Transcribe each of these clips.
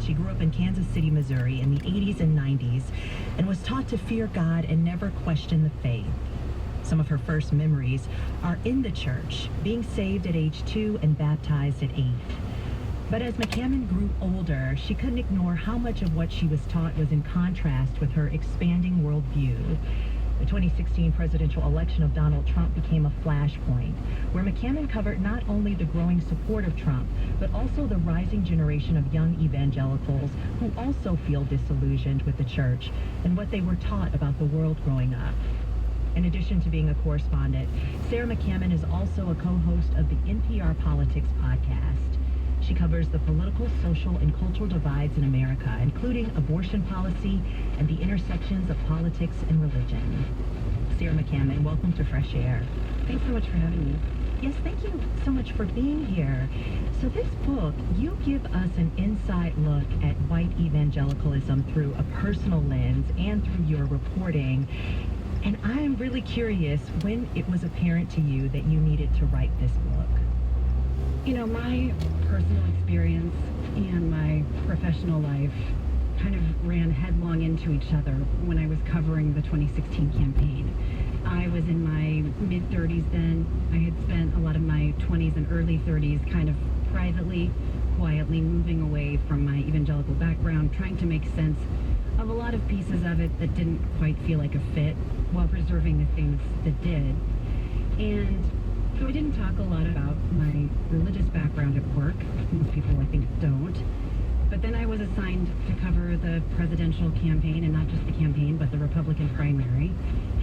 She grew up in Kansas City, Missouri in the 80s and 90s and was taught to fear God and never question the faith. Some of her first memories are in the church, being saved at age 2 and baptized at 8. But as McCammon grew older, she couldn't ignore how much of what she was taught was in contrast with her expanding worldview. The 2016 presidential election of Donald Trump became a flashpoint, where McCammon covered not only the growing support of Trump, but also the rising generation of young evangelicals who also feel disillusioned with the church and what they were taught about the world growing up. In addition to being a correspondent, Sarah McCammon is also a co-host of the NPR Politics podcast. She covers the political, social, and cultural divides in America, including abortion policy and the intersections of politics and religion. Sarah McCammon, welcome to Fresh Air. Thanks so much for having me. Yes, thank you so much for being here. So this book, you give us an inside look at white evangelicalism through a personal lens and through your reporting. And I am really curious when it was apparent to you that you needed to write this book. You know, my personal experience and my professional life kind of ran headlong into each other when I was covering the 2016 campaign. I was in my mid-30s then. I had spent a lot of my 20s and early 30s kind of privately, quietly moving away from my evangelical background, trying to make sense of a lot of pieces of it that didn't quite feel like a fit while preserving the things that did. And so I didn't talk a lot about my religious background at work. Most people, I think, don't. But then I was assigned to cover the presidential campaign, and not just the campaign, but the Republican primary.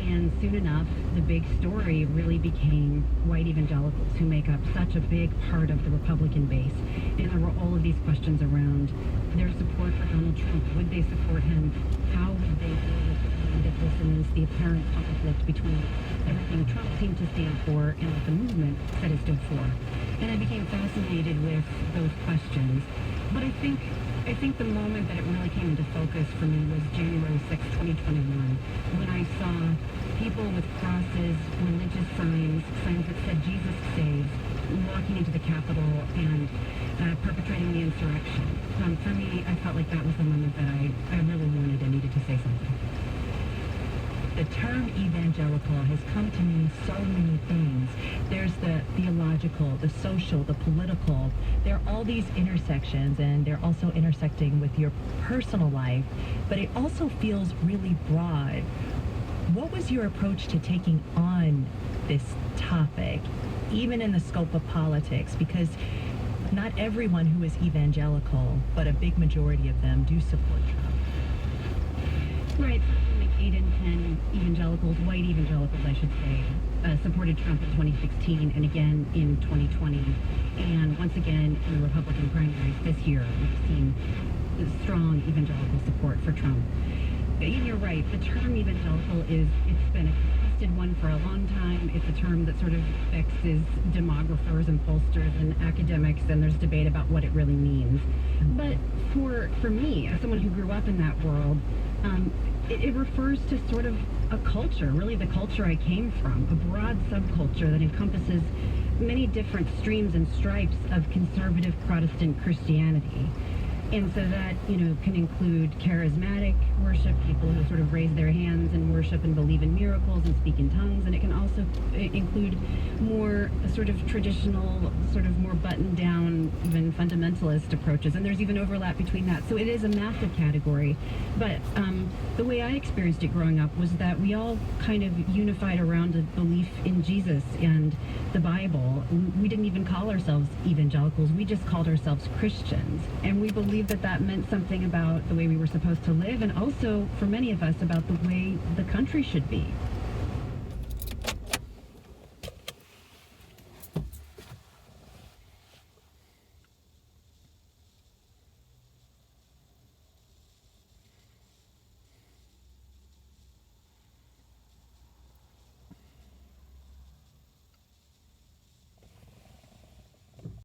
And soon enough, the big story really became white evangelicals, who make up such a big part of the Republican base. And there were all of these questions around their support for Donald Trump. Would they support him? How would they deal with the dissonance, the apparent conflict between everything Trump seemed to stand for and what the movement said it stood for? And I became fascinated with those questions. But I think the moment that it really came into focus for me was January 6, 2021, when I saw people with crosses, religious signs that said Jesus saves, walking into the Capitol and perpetrating the insurrection. For me, I felt like that was the moment that I really wanted and needed to say something. The term evangelical has come to mean so many things. There's the theological, the social, the political. There are all these intersections, and they're also intersecting with your personal life, but it also feels really broad. What was your approach to taking on this topic, even in the scope of politics? Because not everyone who is evangelical, but a big majority of them do support Trump. Right. 8 in 10 evangelicals, white evangelicals, I should say, supported Trump in 2016 and again in 2020. And once again in the Republican primaries this year, we've seen strong evangelical support for Trump. And you're right, the term evangelical it's been a contested one for a long time. It's a term that sort of vexes demographers and pollsters and academics, and there's debate about what it really means. But for me, as someone who grew up in that world, it refers to sort of a culture, really the culture I came from, a broad subculture that encompasses many different streams and stripes of conservative Protestant Christianity. And so that, can include charismatic worship, people who sort of raise their hands and worship and believe in miracles and speak in tongues. And it can also include more sort of traditional, sort of more buttoned down, even fundamentalist approaches. And there's even overlap between that. So it is a massive category. But the way I experienced it growing up was that we all kind of unified around a belief in Jesus and the Bible. We didn't even call ourselves evangelicals. We just called ourselves Christians. And we believed that meant something about the way we were supposed to live, and also for many of us about the way the country should be.